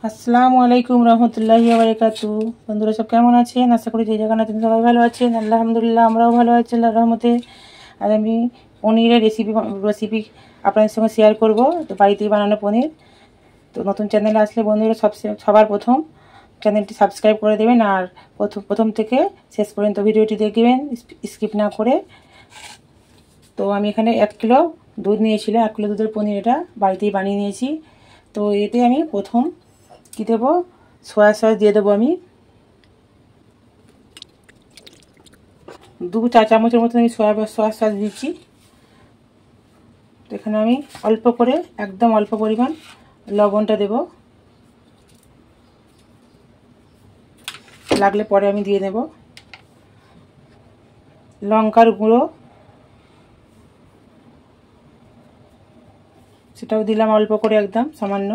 আসসালামু আলাইকুম রহমতুল্লাহি ওয়া বারাকাতু। বন্ধুরা সব কেমন আছেন? আশা করি যে জায়গায় আছেন সবাই ভালো আছেন। আলহামদুলিল্লাহ আমরাও ভালো আছি আল্লাহর রহমতে। আর আমি পনিরের রেসিপি আপনাদের সঙ্গে শেয়ার করব। তো বাড়িতেই বানানো পনির। তো নতুন চ্যানেলে আসলে বন্ধুরা সবার প্রথম চ্যানেলটি সাবস্ক্রাইব করে দেবেন আর প্রথম থেকে শেষ পর্যন্ত ভিডিওটি দেখবেন স্কিপ না করে। তো আমি এখানে 1 কিলো দুধ নিয়েছিলাম, 1 কিলো দুধের পনির এটা বাড়িতেই বানিয়ে নিয়েছি। তো এতে আমি প্রথম কি দেবো, সয়া সস দিয়ে দেবো। আমি 2 চা চামচের মতন আমি সয়া সস দিচ্ছি। তো এখানে আমি অল্প করে, একদম অল্প পরিমাণ লবণটা দেব, লাগলে পরে আমি দিয়ে নেব। লঙ্কার গুঁড়ো সেটাও দিলাম অল্প করে, একদম সামান্য।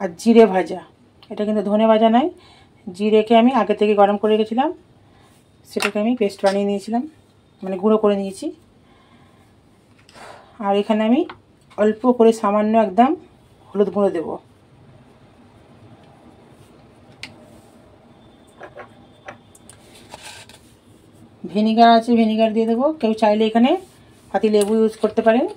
আর জিরে ভাজা, এটা কিন্তু ধনে ভাজা নয়, জিরেকে আমি আগে থেকে গরম করে রেখেছিলাম, সেটাকে আমি পেস্ট বানিয়ে নিয়েছিলাম, মানে গুঁড়ো করে নিয়েছি। আর এখানে আমি অল্প করে সামান্য একদম হলুদ গুঁড়ো দেব। ভিনিগার আছে, ভিনিগার দিয়ে দেবো। কেউ চাইলে এখানে পাতি লেবু ইউজ করতে পারেন।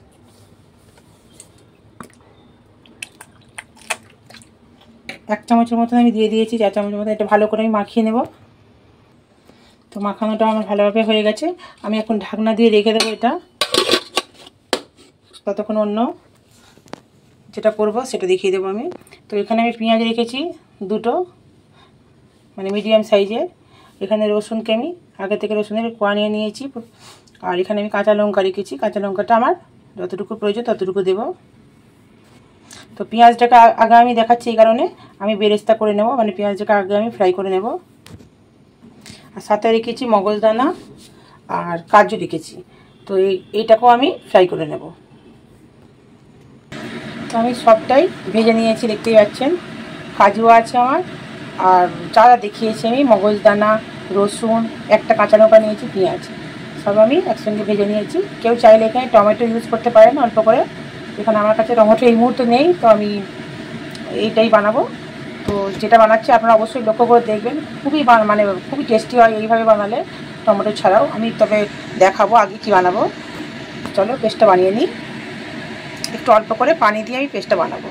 1 চামচের মতন আমি দিয়ে দিয়েছি, 4 চামচের মতন। এটা ভালো করে আমি মাখিয়ে নেব। তো মাখানোটা আমার ভালোভাবে হয়ে গেছে। আমি এখন ঢাকনা দিয়ে রেখে দেবো এটা, ততক্ষণ অন্য যেটা করব সেটা দেখিয়ে দেবো আমি। তো এখানে আমি পেঁয়াজ রেখেছি 2টো, মানে মিডিয়াম সাইজের। এখানে রসুনকে আমি আগে থেকে রসুনের কোয়া নিয়ে নিয়েছি। আর এখানে আমি কাঁচা লঙ্কা রেখেছি, কাঁচা লঙ্কাটা আমার যতটুকু প্রয়োজন ততটুকু দেব। তো পেঁয়াজটাকে আগে আমি দেখাচ্ছি, এই কারণে আমি বেরেস্তা করে নেব, মানে পেঁয়াজটাকে আগে আমি ফ্রাই করে নেব। আর সাথে রেখেছি মগজদানা আর কাজু রেখেছি। তো এইটাকেও আমি ফ্রাই করে নেব। তো আমি সবটাই ভেজে নিয়েছি, দেখতেই পাচ্ছেন। কাজু আছে আমার, আর যা দেখিয়েছি আমি, মগজদানা, রসুন, একটা কাঁচা লঙ্কা নিয়েছি, পেঁয়াজ, সব আমি একসঙ্গে ভেজে নিয়েছি। কেউ চাইলে এখানে টমেটো ইউজ করতে পারেন অল্প করে। এখানে আমার কাছে টমেটো এই মুহূর্তে নেই, তো আমি এইটাই বানাবো। তো যেটা বানাচ্ছি আপনারা অবশ্যই লক্ষ্য করে দেখবেন, খুবই টেস্টি হয় এইভাবে বানালে, টমেটো ছাড়াও। আমি তবে দেখাবো আগে কি বানাবো। চলো পেস্টটা বানিয়ে নিই। একটু অল্প করে পানি দিয়ে আমি পেস্টটা বানাবো।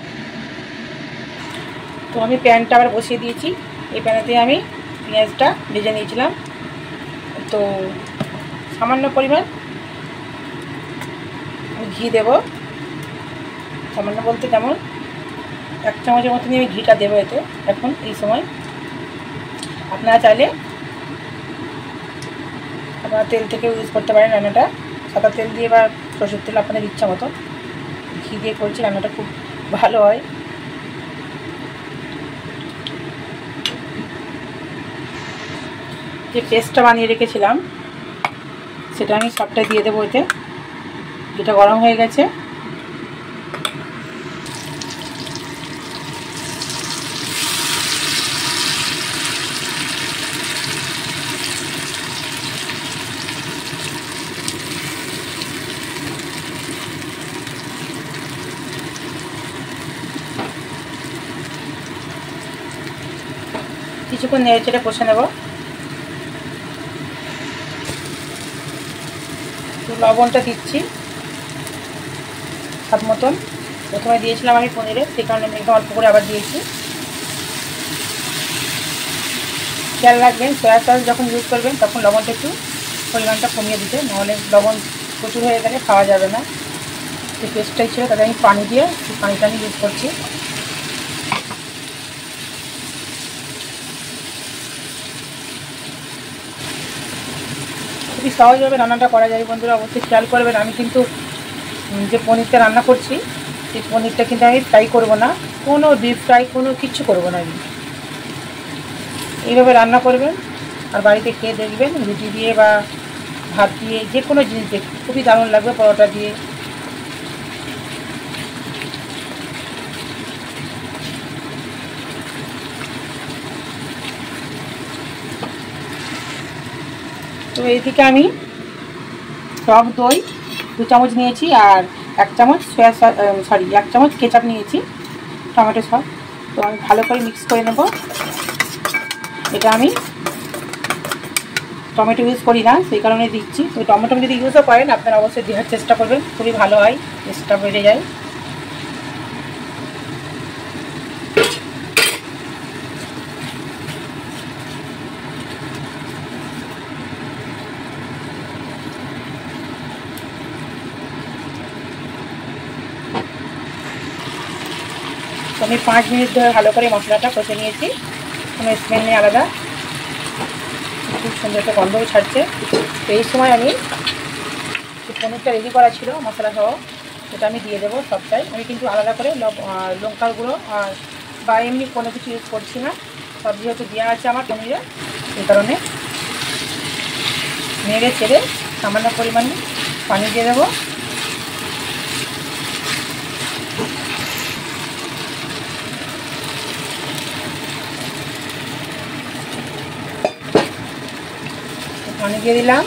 তো আমি প্যানটা আবার বসিয়ে দিয়েছি। এই প্যানেতে আমি পেঁয়াজটা ভেজে নিয়েছিলাম। তো সামান্য পরিমাণ ঘি দেব, সামান্য বলতে যেমন 1 চামচের মতন আমি ঘিটা দেবো এতে এখন এই সময়। আপনারা চাইলে আপনারা তেল থেকে ইউজ করতে পারেন রান্নাটা, সাদা তেল দিয়ে বা সরষের তেল, আপনাদের ইচ্ছা মতো। ঘি দিয়ে করছি, রান্নাটা খুব ভালো হয়। যে পেস্টটা বানিয়ে রেখেছিলাম সেটা আমি সবটা দিয়ে দেবো এতে। যেটা গরম হয়ে গেছে, কিছুক্ষণ নেড়ে চেড়ে কষে নেব। লবণটা দিচ্ছি স্বাদ মতন। প্রথমে দিয়েছিলাম আমি পনিরে, সেই কারণে আমি একটু অল্প করে আবার দিয়েছি। খেয়াল রাখবেন সয়া সস যখন ইউজ করবেন তখন লবণটা একটু পরিমাণটা কমিয়ে দিতে, নাহলে লবণ প্রচুর হয়ে গেলে খাওয়া যাবে না। যে পেস্টটাই ছিল তাতে আমি পানি দিয়ে, পানিটা আমি ইউজ করছি। খুবই সহজভাবে রান্নাটা করা যায় বন্ধুরা, অবশ্যই খেয়াল করবেন। আমি কিন্তু যে পনিরটা রান্না করছি, সেই পনিরটা কিন্তু আমি ফ্রাই করব না, কোনো ডিপ ফ্রাই কোনো কিচ্ছু করব না। আমি এইভাবে রান্না করবেন আর বাড়িতে খেয়ে দেখবেন, রুটি দিয়ে বা ভাত দিয়ে, যে কোনো জিনিস দিয়ে খুবই দারুণ লাগবে, পরোটা দিয়ে। তো এইদিকে আমি টক দই 2 চামচ নিয়েছি, আর 1 চামচ 1 চামচ কেচাপ নিয়েছি। Tomato sauce. তো আমি ভালো করে মিক্স করে নেব। এটা আমি টমেটো ইউজ করি না, সেই কারণে দিচ্ছি। তো টমেটো যদি ইউজও করেন আপনারা অবশ্যই দেওয়ার চেষ্টা করবেন, খুবই ভালো হয়, টেস্টটা বেড়ে যায়। তো আমি 5 মিনিট ধরে ভালো করে মশলাটা কষে নিয়েছি, কোনো স্মেল নেই আলাদা, খুব সুন্দর একটা গন্ধও ছাড়ছে। তো এই সময় আমি পনিরটা রেডি করা ছিল মশলা সহ, সেটা আমি দিয়ে দেবো সবটাই। আমি কিন্তু আলাদা করে লঙ্কার গুঁড়ো আর বা এমনি কোনো কিছু ইউজ করছি না, সব যেহেতু দেওয়া আছে আমার পনিরে, এই কারণে নেড়ে ছেড়ে সামান্য পরিমাণে পানি দিয়ে দেবো। পানি দিয়ে দিলাম।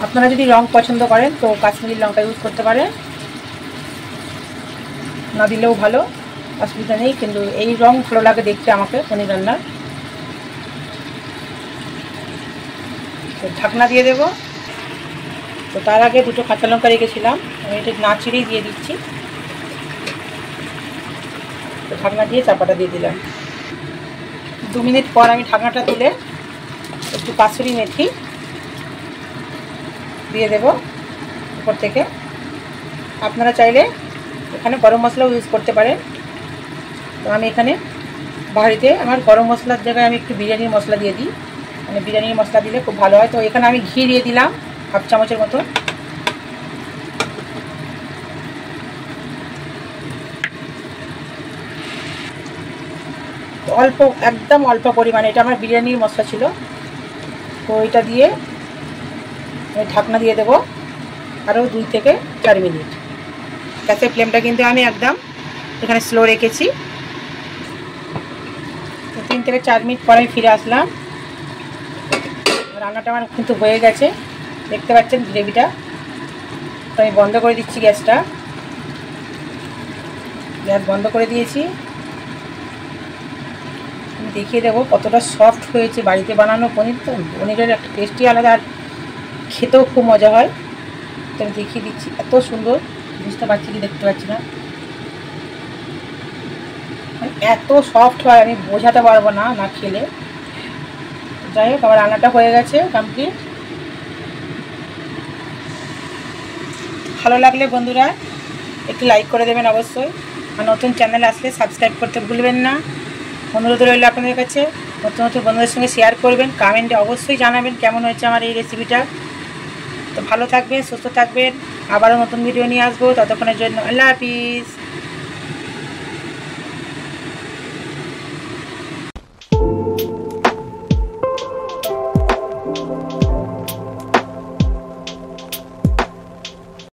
আপনারা যদি রং পছন্দ করেন তো কাশ্মীরি লঙ্কা ইউজ করতে পারেন, না দিলেও ভালো, অসুবিধা নেই। কিন্তু এই রং ভালো লাগে দেখতে আমাকে পনির রান্নার। তো ঢাকনা দিয়ে দেব। তো তার আগে 2টো কাঁচা লঙ্কা রেখেছিলাম, আমি এটা না চিড়েই দিয়ে দিচ্ছি। তো ঢাকনা দিয়ে চাপাটা দিয়ে দিলাম। 2 মিনিট পর আমি ঢাকনাটা তুলে একটু কাসুরি মেথি দিয়ে দেব উপর থেকে। আপনারা চাইলে এখানে গরম মশলাও ইউজ করতে পারেন। তো আমি এখানে বাড়িতে আমার গরম মশলার জায়গায় আমি একটু বিরিয়ানির মশলা দিয়ে দিই, মানে বিরিয়ানির মশলা দিলে খুব ভালো হয়। তো এখানে আমি ঘি দিয়ে দিলাম 1/2 চামচের মতো। অল্প, একদম অল্প পরিমাণে, এটা আমার বিরিয়ানির মশলা ছিল। তো এটা দিয়ে ঢাকনা দিয়ে দেবো আরও 2 থেকে 4 মিনিট। গ্যাসের ফ্লেমটা কিন্তু আমি একদম এখানে স্লো রেখেছি। তো 3 থেকে 4 মিনিট পরে আমি ফিরে আসলাম। রান্নাটা আমার কিন্তু হয়ে গেছে, দেখতে পাচ্ছেন গ্রেভিটা। তো আমি বন্ধ করে দিচ্ছি গ্যাসটা, গ্যাস বন্ধ করে দিয়েছি। আমি দেখিয়ে দেবো কতটা সফট হয়েছে। বাড়িতে বানানো পনির, তো পনিরের একটা টেস্টই আলাদা, আর খেতেও খুব মজা হয়। তো আমি দেখিয়ে দিচ্ছি, এত সুন্দর, বুঝতে পারছি কি দেখতে পাচ্ছি না, এত সফট হয় আমি বোঝাতে পারবো না না খেলে। যাই হোক, আমার রান্নাটা হয়ে গেছে কমপ্লিট। ভালো লাগলে বন্ধুরা একটু লাইক করে দেবেন অবশ্যই, আর নতুন চ্যানেলে আসলে সাবস্ক্রাইব করতে ভুলবেন না। অনুরোধ রইল আপনাদের কাছে, নতুন নতুন বন্ধুদের সঙ্গে শেয়ার করবেন, কমেন্টে অবশ্যই জানাবেন কেমন হয়েছে আমার এই রেসিপিটা। তো ভালো থাকবেন, সুস্থ থাকবেন, আবারও নতুন ভিডিও নিয়ে আসবো। ততক্ষণের জন্য আল্লাহ হাফিজ।